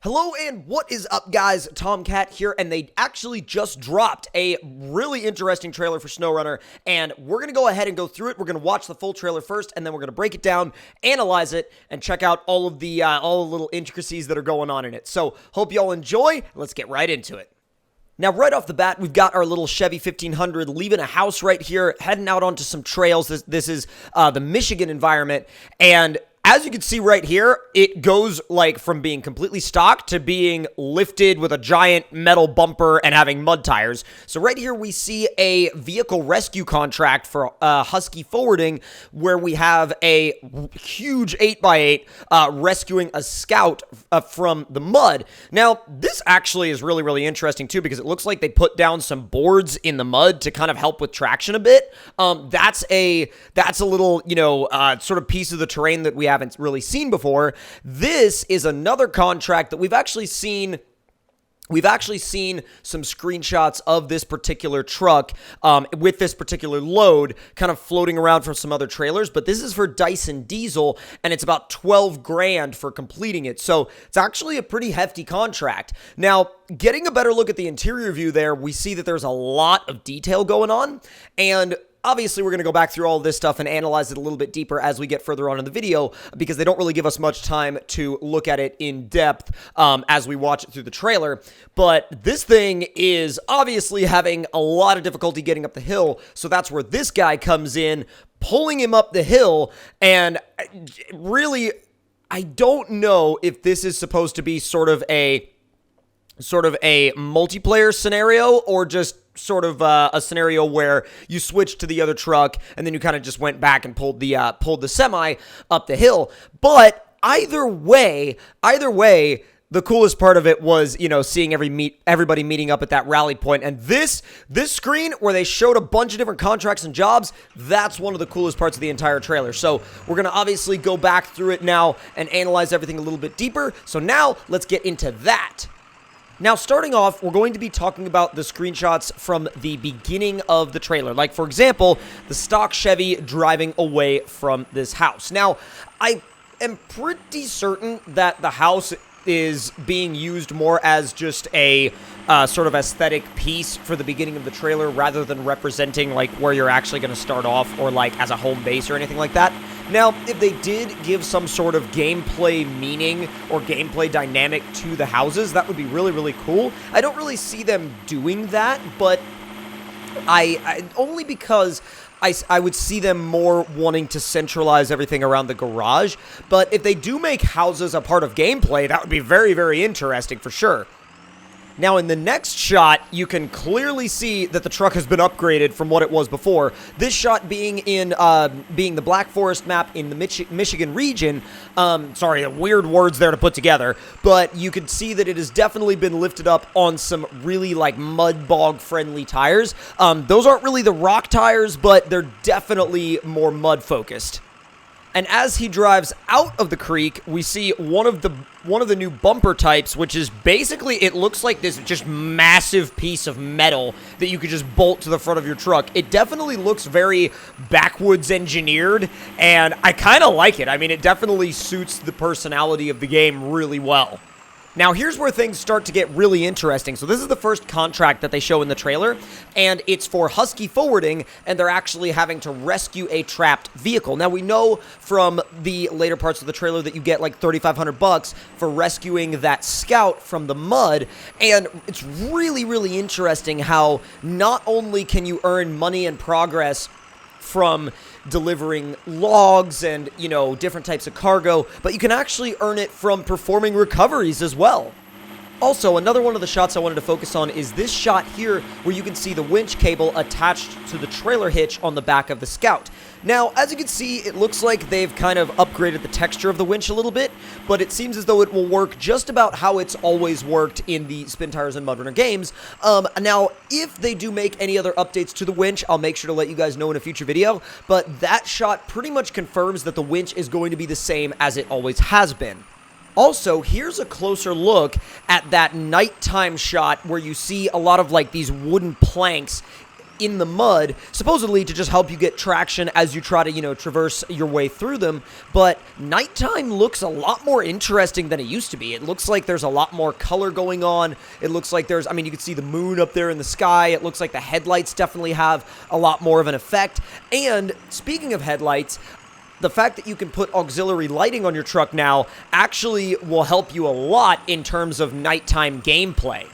Hello and what is up, guys? Tomcat here, and they actually just dropped a really interesting trailer for SnowRunner, and we're going to go ahead and go through it. We're going to watch the full trailer first, and then we're going to break it down, analyze it, and check out all the little intricacies that are going on in it. So, hope y'all enjoy. Let's get right into it. Now, right off the bat, we've got our little Chevy 1500 leaving a house right here, heading out onto some trails. This is the Michigan environment, and as you can see right here, it goes like from being completely stock to being lifted with a giant metal bumper and having mud tires. So right here we see a vehicle rescue contract for Husky Forwarding, where we have a huge 8x8 rescuing a Scout from the mud. Now, this actually is really, really interesting too, because it looks like they put down some boards in the mud to kind of help with traction a bit. That's a little, sort of piece of the terrain that we haven't really seen before. This is another contract that we've actually seen. We've actually seen some screenshots of this particular truck with this particular load kind of floating around from some other trailers, but this is for Dyson Diesel, and it's about 12 grand for completing it. So it's actually a pretty hefty contract. Now, getting a better look at the interior view there, we see that there's a lot of detail going on, and obviously, we're going to go back through all this stuff and analyze it a little bit deeper as we get further on in the video, because they don't really give us much time to look at it in depth as we watch it through the trailer. But this thing is obviously having a lot of difficulty getting up the hill, so that's where this guy comes in, pulling him up the hill, and really, I don't know if this is supposed to be sort of a multiplayer scenario, or just sort of a scenario where you switch to the other truck and then you kind of just went back and pulled the semi up the hill. But either way, the coolest part of it was, seeing everybody meeting up at that rally point. And this screen where they showed a bunch of different contracts and jobs, that's one of the coolest parts of the entire trailer. So we're going to obviously go back through it now and analyze everything a little bit deeper. So now let's get into that. Now, starting off, we're going to be talking about the screenshots from the beginning of the trailer. Like, for example, the stock Chevy driving away from this house. Now, I am pretty certain that the house is being used more as just a sort of aesthetic piece for the beginning of the trailer, rather than representing, like, where you're actually going to start off, or, like, as a home base or anything like that. Now, if they did give some sort of gameplay meaning or gameplay dynamic to the houses, that would be really, really cool. I don't really see them doing that, but I only because I would see them more wanting to centralize everything around the garage. But if they do make houses a part of gameplay, that would be very, very interesting for sure. Now, in the next shot, you can clearly see that the truck has been upgraded from what it was before. This shot being the Black Forest map in the Michigan region. Sorry, weird words there to put together. But you can see that it has definitely been lifted up on some really, like, mud bog-friendly tires. Those aren't really the rock tires, but they're definitely more mud-focused. And as he drives out of the creek, we see one of the new bumper types, which is basically, it looks like this just massive piece of metal that you could just bolt to the front of your truck. It definitely looks very backwoods engineered, and I kind of like it. I mean, it definitely suits the personality of the game really well. Now, here's where things start to get really interesting. So this is the first contract that they show in the trailer, and it's for Husky Forwarding, and they're actually having to rescue a trapped vehicle. Now, we know from the later parts of the trailer that you get like $3,500 for rescuing that Scout from the mud, and it's really, really interesting how not only can you earn money and progress from delivering logs and, different types of cargo, but you can actually earn it from performing recoveries as well. Also, another one of the shots I wanted to focus on is this shot here, where you can see the winch cable attached to the trailer hitch on the back of the Scout. Now, as you can see, it looks like they've kind of upgraded the texture of the winch a little bit, but it seems as though it will work just about how it's always worked in the Spin Tires and MudRunner games. Now, if they do make any other updates to the winch, I'll make sure to let you guys know in a future video, but that shot pretty much confirms that the winch is going to be the same as it always has been. Also, here's a closer look at that nighttime shot where you see a lot of, like, these wooden planks in the mud, supposedly to just help you get traction as you try to, traverse your way through them. But nighttime looks a lot more interesting than it used to be. It looks like there's a lot more color going on. It looks like you can see the moon up there in the sky. It looks like the headlights definitely have a lot more of an effect. And speaking of headlights, the fact that you can put auxiliary lighting on your truck now actually will help you a lot in terms of nighttime gameplay.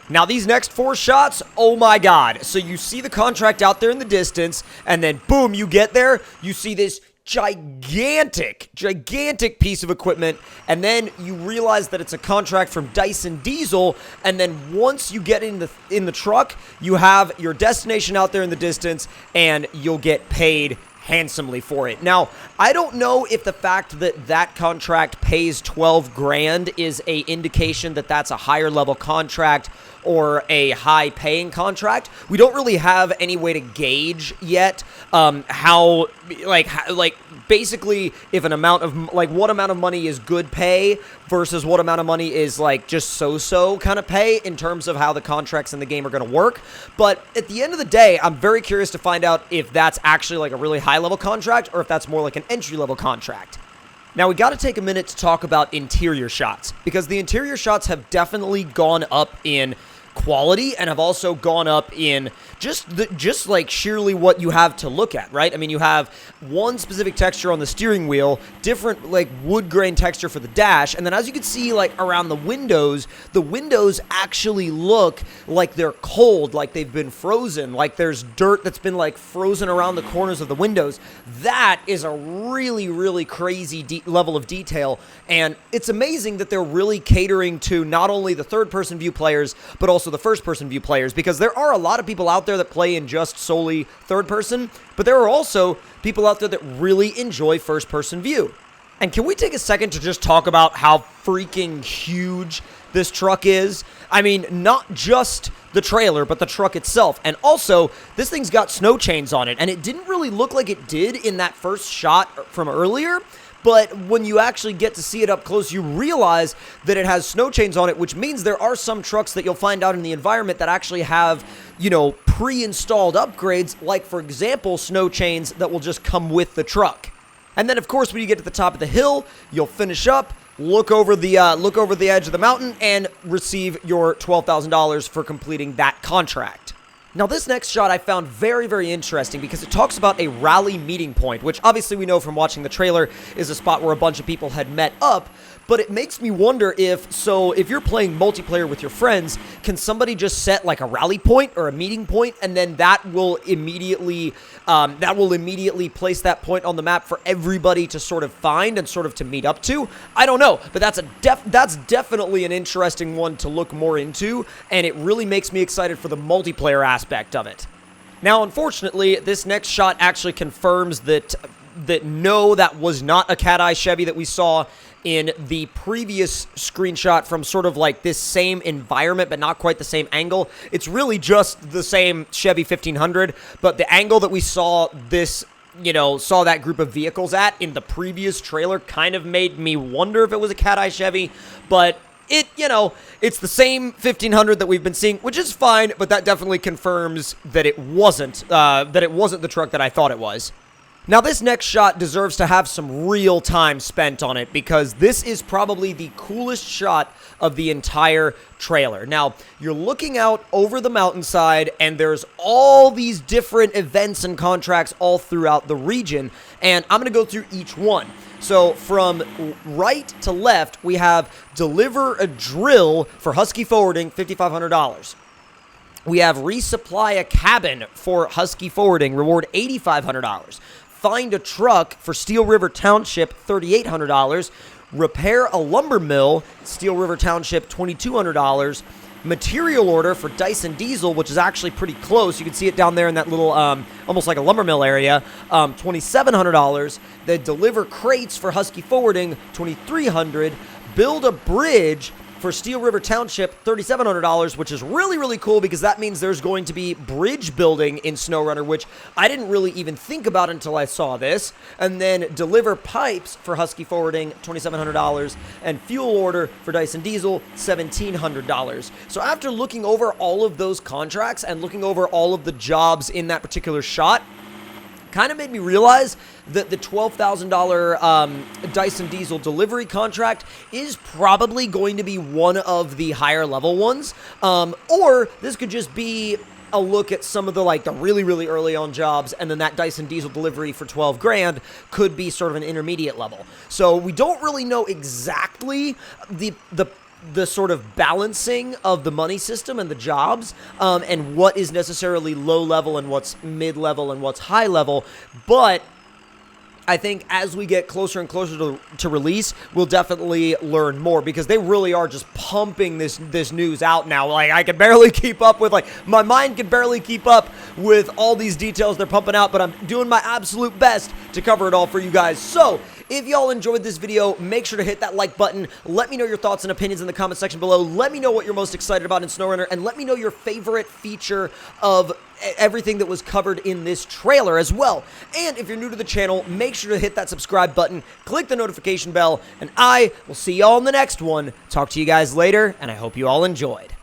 Now, these next 4 shots, oh my god. So you see the contract out there in the distance, and then boom, you get there, you see this gigantic piece of equipment, and then you realize that it's a contract from Dyson Diesel, and then once you get in the truck, you have your destination out there in the distance, and you'll get paid handsomely for it. Now, I don't know if the fact that that contract pays 12 grand is a indication that that's a higher level contract or a high paying contract. We don't really have any way to gauge yet how basically if an amount of what amount of money is good pay versus what amount of money is just so kind of pay in terms of how the contracts in the game are going to work. But at the end of the day, I'm very curious to find out if that's actually a really high level contract or if that's more like an entry level contract. Now, we got to take a minute to talk about interior shots, because the interior shots have definitely gone up in quality and have also gone up in just sheerly what you have to look at, right? I mean, you have one specific texture on the steering wheel, different wood grain texture for the dash, and then as you can see around the windows actually look like they're cold, like they've been frozen, like there's dirt that's been frozen around the corners of the windows. That is a really, really crazy level of detail, and it's amazing that they're really catering to not only the third-person view players, but also the first-person view players, because there are a lot of people out there that play in just solely third-person, but there are also people out there that really enjoy first-person view. And can we take a second to just talk about how freaking huge this truck is? I mean, not just the trailer, but the truck itself. And also, this thing's got snow chains on it, and it didn't really look like it did in that first shot from earlier. But when you actually get to see it up close, you realize that it has snow chains on it, which means there are some trucks that you'll find out in the environment that actually have, pre-installed upgrades, like, for example, snow chains that will just come with the truck. And then, of course, when you get to the top of the hill, you'll finish up, look over the edge of the mountain, and receive your $12,000 for completing that contract. Now, this next shot I found very, very interesting because it talks about a rally meeting point, which obviously we know from watching the trailer is a spot where a bunch of people had met up, but it makes me wonder if you're playing multiplayer with your friends, can somebody just set a rally point or a meeting point, and then that will immediately place that point on the map for everybody to sort of find and sort of to meet up to? I don't know, but that's definitely an interesting one to look more into, and it really makes me excited for the multiplayer aspect of it. Now, unfortunately, this next shot actually confirms that no, that was not a cat-eye Chevy that we saw in the previous screenshot from sort of this same environment, but not quite the same angle. It's really just the same Chevy 1500, but the angle that we saw that group of vehicles at in the previous trailer kind of made me wonder if it was a cat-eye Chevy, but it's the same 1500 that we've been seeing, which is fine, but that definitely confirms that it wasn't the truck that I thought it was. Now, this next shot deserves to have some real time spent on it because this is probably the coolest shot of the entire trailer. Now, you're looking out over the mountainside, and there's all these different events and contracts all throughout the region, and I'm going to go through each one. So, from right to left, we have deliver a drill for Husky Forwarding, $5,500. We have resupply a cabin for Husky Forwarding, reward $8,500. Find a truck for Steel River Township, $3,800. Repair a lumber mill, Steel River Township, $2,200. Material order for Dyson Diesel, which is actually pretty close. You can see it down there in that little, almost like a lumber mill area, $2,700. They deliver crates for Husky Forwarding, $2,300. Build a bridge for Steel River Township, $3,700, which is really, really cool because that means there's going to be bridge building in SnowRunner, which I didn't really even think about until I saw this. And then Deliver Pipes for Husky Forwarding, $2,700, and Fuel Order for Dyson Diesel, $1,700. So after looking over all of those contracts and looking over all of the jobs in that particular shot, kind of made me realize that the $12,000 Dyson Diesel delivery contract is probably going to be one of the higher level ones, or this could just be a look at some of the the really, really early on jobs, and then that Dyson Diesel delivery for 12 grand could be sort of an intermediate level. So we don't really know exactly the sort of balancing of the money system and the jobs, and what is necessarily low level and what's mid level and what's high level. But I think as we get closer and closer to release, we'll definitely learn more, because they really are just pumping this news out now. I can barely keep up with, my mind can barely keep up with all these details they're pumping out, but I'm doing my absolute best to cover it all for you guys. So if y'all enjoyed this video, make sure to hit that like button. Let me know your thoughts and opinions in the comment section below. Let me know what you're most excited about in SnowRunner, and let me know your favorite feature of everything that was covered in this trailer as well. And if you're new to the channel, make sure to hit that subscribe button, click the notification bell, and I will see y'all in the next one. Talk to you guys later, and I hope you all enjoyed.